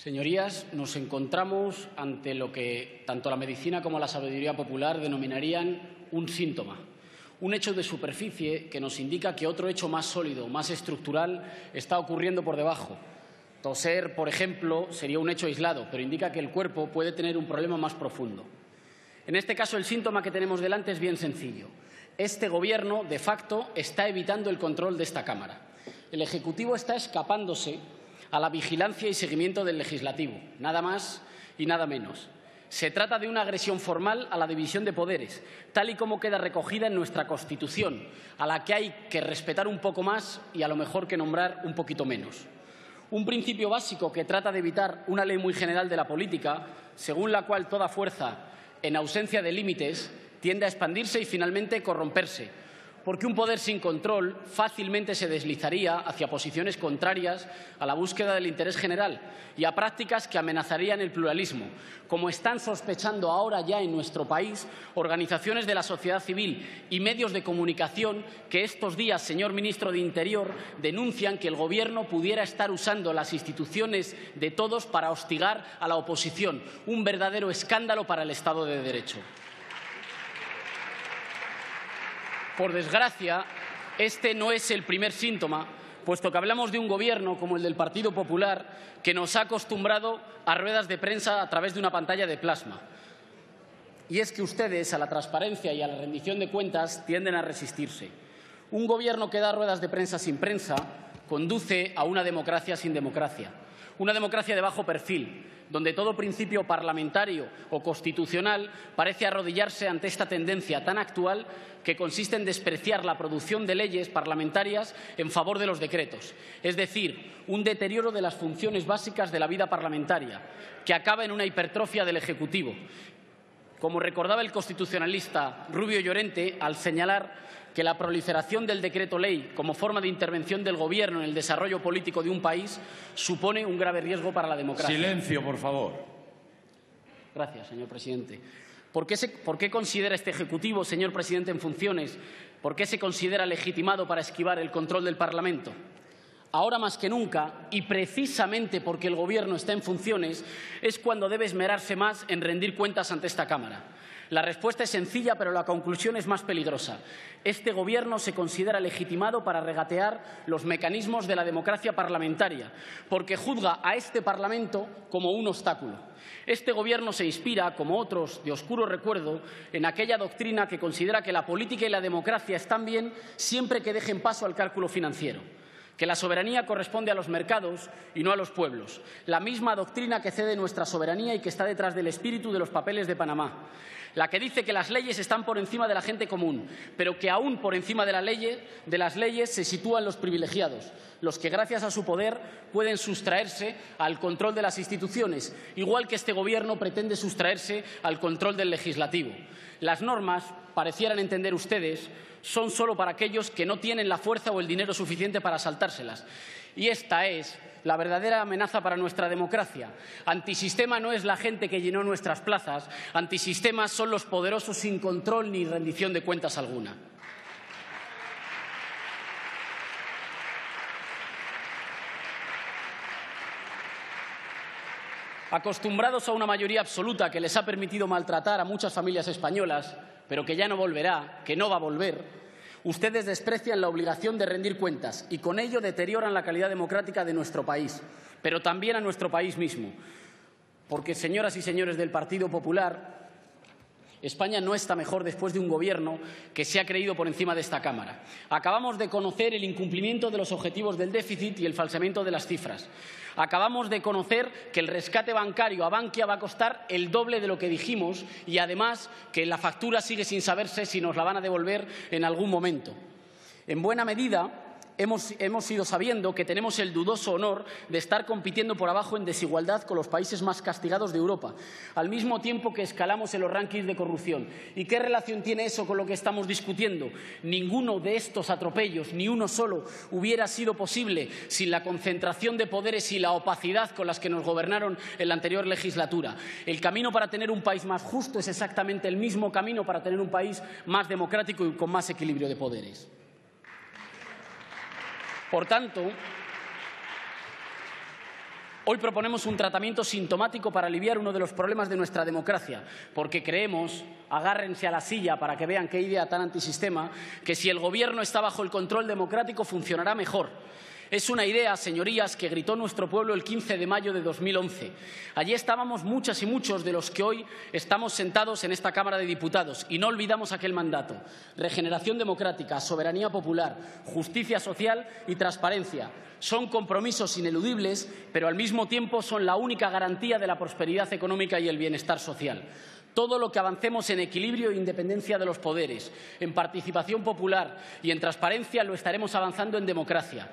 Señorías, nos encontramos ante lo que tanto la medicina como la sabiduría popular denominarían un síntoma, un hecho de superficie que nos indica que otro hecho más sólido, más estructural, está ocurriendo por debajo. Toser, por ejemplo, sería un hecho aislado, pero indica que el cuerpo puede tener un problema más profundo. En este caso, el síntoma que tenemos delante es bien sencillo. Este Gobierno, de facto, está evitando el control de esta Cámara. El Ejecutivo está escapándose a la vigilancia y seguimiento del Legislativo, nada más y nada menos. Se trata de una agresión formal a la división de poderes, tal y como queda recogida en nuestra Constitución, a la que hay que respetar un poco más y a lo mejor que nombrar un poquito menos. Un principio básico que trata de evitar una ley muy general de la política, según la cual toda fuerza, en ausencia de límites, tiende a expandirse y finalmente corromperse, porque un poder sin control fácilmente se deslizaría hacia posiciones contrarias a la búsqueda del interés general y a prácticas que amenazarían el pluralismo, como están sospechando ahora ya en nuestro país organizaciones de la sociedad civil y medios de comunicación que estos días, señor ministro de Interior, denuncian que el Gobierno pudiera estar usando las instituciones de todos para hostigar a la oposición. Un verdadero escándalo para el Estado de Derecho. Por desgracia, este no es el primer síntoma, puesto que hablamos de un Gobierno como el del Partido Popular que nos ha acostumbrado a ruedas de prensa a través de una pantalla de plasma. Y es que ustedes a la transparencia y a la rendición de cuentas tienden a resistirse. Un Gobierno que da ruedas de prensa sin prensa conduce a una democracia sin democracia, una democracia de bajo perfil, donde todo principio parlamentario o constitucional parece arrodillarse ante esta tendencia tan actual que consiste en despreciar la producción de leyes parlamentarias en favor de los decretos, es decir, un deterioro de las funciones básicas de la vida parlamentaria, que acaba en una hipertrofia del Ejecutivo. Como recordaba el constitucionalista Rubio Llorente al señalar que la proliferación del decreto ley como forma de intervención del Gobierno en el desarrollo político de un país supone un grave riesgo para la democracia. Silencio, por favor. Gracias, señor presidente. ¿Por qué considera este Ejecutivo, señor presidente en funciones, por qué se considera legitimado para esquivar el control del Parlamento? Ahora más que nunca, y precisamente porque el Gobierno está en funciones, es cuando debe esmerarse más en rendir cuentas ante esta Cámara. La respuesta es sencilla, pero la conclusión es más peligrosa. Este Gobierno se considera legitimado para regatear los mecanismos de la democracia parlamentaria, porque juzga a este Parlamento como un obstáculo. Este Gobierno se inspira, como otros de oscuro recuerdo, en aquella doctrina que considera que la política y la democracia están bien siempre que dejen paso al cálculo financiero, que la soberanía corresponde a los mercados y no a los pueblos, la misma doctrina que cede nuestra soberanía y que está detrás del espíritu de los papeles de Panamá, la que dice que las leyes están por encima de la gente común, pero que aún por encima de las leyes se sitúan los privilegiados, los que gracias a su poder pueden sustraerse al control de las instituciones, igual que este Gobierno pretende sustraerse al control del Legislativo. Las normas, parecieran entender ustedes, son solo para aquellos que no tienen la fuerza o el dinero suficiente para saltárselas. Y esta es la verdadera amenaza para nuestra democracia. Antisistema no es la gente que llenó nuestras plazas, antisistema son los poderosos sin control ni rendición de cuentas alguna. Acostumbrados a una mayoría absoluta que les ha permitido maltratar a muchas familias españolas, pero que ya no volverá, que no va a volver, ustedes desprecian la obligación de rendir cuentas y con ello deterioran la calidad democrática de nuestro país, pero también a nuestro país mismo. Porque, señoras y señores del Partido Popular, España no está mejor después de un Gobierno que se ha creído por encima de esta Cámara. Acabamos de conocer el incumplimiento de los objetivos del déficit y el falseamiento de las cifras. Acabamos de conocer que el rescate bancario a Bankia va a costar el doble de lo que dijimos y, además, que la factura sigue sin saberse si nos la van a devolver en algún momento. En buena medida, hemos ido sabiendo que tenemos el dudoso honor de estar compitiendo por abajo en desigualdad con los países más castigados de Europa, al mismo tiempo que escalamos en los rankings de corrupción. ¿Y qué relación tiene eso con lo que estamos discutiendo? Ninguno de estos atropellos, ni uno solo, hubiera sido posible sin la concentración de poderes y la opacidad con las que nos gobernaron en la anterior legislatura. El camino para tener un país más justo es exactamente el mismo camino para tener un país más democrático y con más equilibrio de poderes. Por tanto, Hoy proponemos un tratamiento sintomático para aliviar uno de los problemas de nuestra democracia, porque creemos, agárrense a la silla para que vean qué idea tan antisistema, que si el Gobierno está bajo el control democrático funcionará mejor. Es una idea, señorías, que gritó nuestro pueblo el 15 de mayo de 2011. Allí estábamos muchas y muchos de los que hoy estamos sentados en esta Cámara de Diputados y no olvidamos aquel mandato. Regeneración democrática, soberanía popular, justicia social y transparencia. Son compromisos ineludibles, pero al mismo tiempo son la única garantía de la prosperidad económica y el bienestar social. Todo lo que avancemos en equilibrio e independencia de los poderes, en participación popular y en transparencia lo estaremos avanzando en democracia.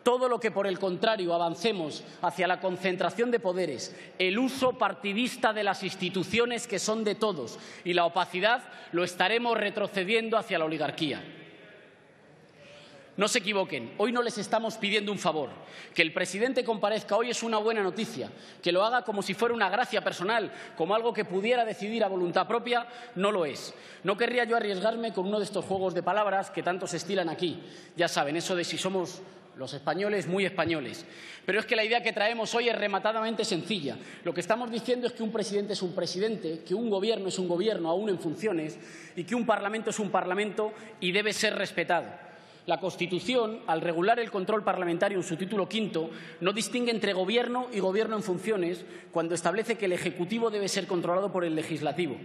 Todo lo que, por el contrario, avancemos hacia la concentración de poderes, el uso partidista de las instituciones que son de todos y la opacidad, lo estaremos retrocediendo hacia la oligarquía. No se equivoquen, hoy no les estamos pidiendo un favor. Que el presidente comparezca hoy es una buena noticia. Que lo haga como si fuera una gracia personal, como algo que pudiera decidir a voluntad propia, no lo es. No querría yo arriesgarme con uno de estos juegos de palabras que tanto se estilan aquí. Ya saben, eso de si somos los españoles, muy españoles. Pero es que la idea que traemos hoy es rematadamente sencilla. Lo que estamos diciendo es que un presidente es un presidente, que un gobierno es un gobierno aún en funciones y que un parlamento es un parlamento y debe ser respetado. La Constitución, al regular el control parlamentario en su título quinto, no distingue entre gobierno y gobierno en funciones cuando establece que el Ejecutivo debe ser controlado por el Legislativo.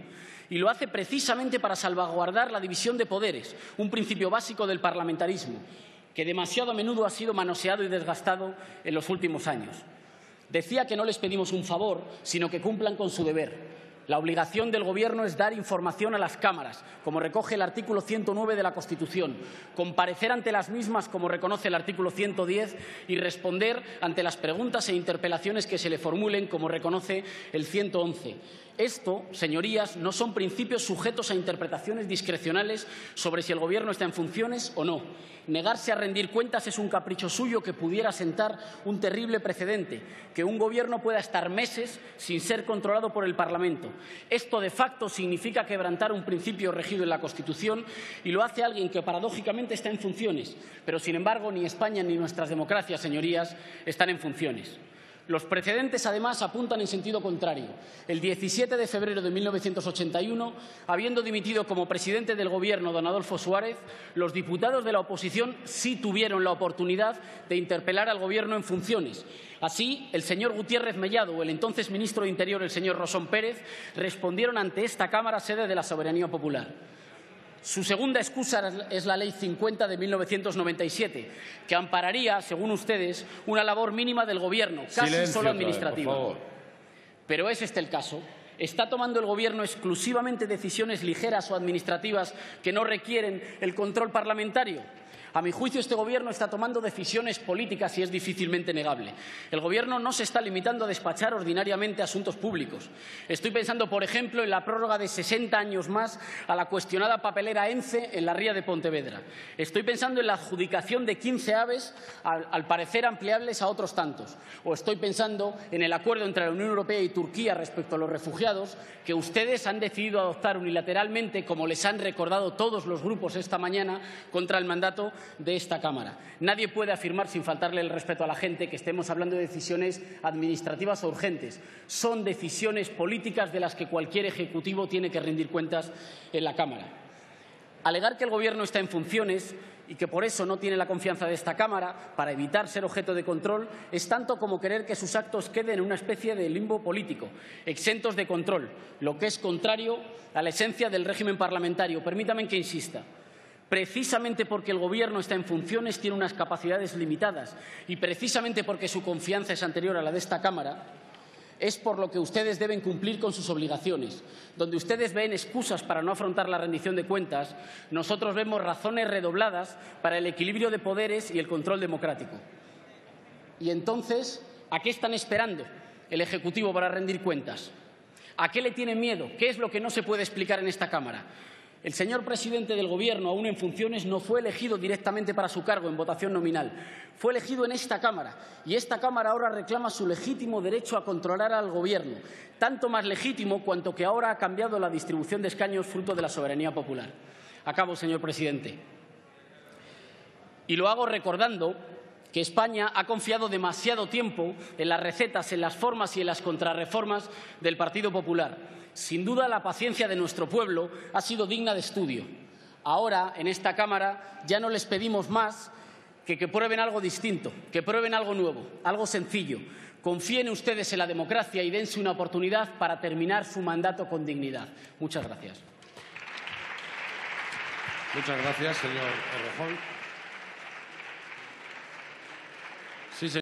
Y lo hace precisamente para salvaguardar la división de poderes, un principio básico del parlamentarismo, que demasiado a menudo ha sido manoseado y desgastado en los últimos años. Decía que no les pedimos un favor, sino que cumplan con su deber. La obligación del Gobierno es dar información a las cámaras, como recoge el artículo 109 de la Constitución, comparecer ante las mismas, como reconoce el artículo 110, y responder ante las preguntas e interpelaciones que se le formulen, como reconoce el 111. Esto, señorías, no son principios sujetos a interpretaciones discrecionales sobre si el Gobierno está en funciones o no. Negarse a rendir cuentas es un capricho suyo que pudiera sentar un terrible precedente, que un Gobierno pueda estar meses sin ser controlado por el Parlamento. Esto, de facto, significa quebrantar un principio regido en la Constitución y lo hace alguien que, paradójicamente, está en funciones. Pero, sin embargo, ni España ni nuestras democracias, señorías, están en funciones. Los precedentes, además, apuntan en sentido contrario. El 17 de febrero de 1981, habiendo dimitido como presidente del Gobierno don Adolfo Suárez, los diputados de la oposición sí tuvieron la oportunidad de interpelar al Gobierno en funciones. Así, el señor Gutiérrez Mellado o el entonces ministro de Interior, el señor Rosón Pérez, respondieron ante esta Cámara, sede de la soberanía popular. Su segunda excusa es la Ley 50 de 1997, que ampararía, según ustedes, una labor mínima del Gobierno, casi solo administrativa. Por favor. Pero ¿es este el caso? ¿Está tomando el Gobierno exclusivamente decisiones ligeras o administrativas que no requieren el control parlamentario? A mi juicio, este Gobierno está tomando decisiones políticas y es difícilmente negable. El Gobierno no se está limitando a despachar ordinariamente asuntos públicos. Estoy pensando, por ejemplo, en la prórroga de 60 años más a la cuestionada papelera ENCE en la ría de Pontevedra. Estoy pensando en la adjudicación de 15 aves, al parecer ampliables a otros tantos. O estoy pensando en el acuerdo entre la Unión Europea y Turquía respecto a los refugiados, que ustedes han decidido adoptar unilateralmente, como les han recordado todos los grupos esta mañana, contra el mandato de esta Cámara. Nadie puede afirmar, sin faltarle el respeto a la gente, que estemos hablando de decisiones administrativas o urgentes. Son decisiones políticas de las que cualquier ejecutivo tiene que rendir cuentas en la Cámara. Alegar que el Gobierno está en funciones y que por eso no tiene la confianza de esta Cámara para evitar ser objeto de control es tanto como querer que sus actos queden en una especie de limbo político, exentos de control, lo que es contrario a la esencia del régimen parlamentario. Permítanme que insista. Precisamente porque el Gobierno está en funciones, tiene unas capacidades limitadas y precisamente porque su confianza es anterior a la de esta Cámara, es por lo que ustedes deben cumplir con sus obligaciones. Donde ustedes ven excusas para no afrontar la rendición de cuentas, nosotros vemos razones redobladas para el equilibrio de poderes y el control democrático. Y entonces, ¿a qué están esperando el Ejecutivo para rendir cuentas? ¿A qué le tienen miedo? ¿Qué es lo que no se puede explicar en esta Cámara? El señor presidente del Gobierno, aún en funciones, no fue elegido directamente para su cargo en votación nominal. Fue elegido en esta Cámara y esta Cámara ahora reclama su legítimo derecho a controlar al Gobierno, tanto más legítimo cuanto que ahora ha cambiado la distribución de escaños fruto de la soberanía popular. Acabo, señor presidente. Y lo hago recordando que España ha confiado demasiado tiempo en las recetas, en las formas y en las contrarreformas del Partido Popular. Sin duda, la paciencia de nuestro pueblo ha sido digna de estudio. Ahora, en esta Cámara, ya no les pedimos más que prueben algo distinto, que prueben algo nuevo, algo sencillo. Confíen ustedes en la democracia y dense una oportunidad para terminar su mandato con dignidad. Muchas gracias. Muchas gracias, señor Errejón.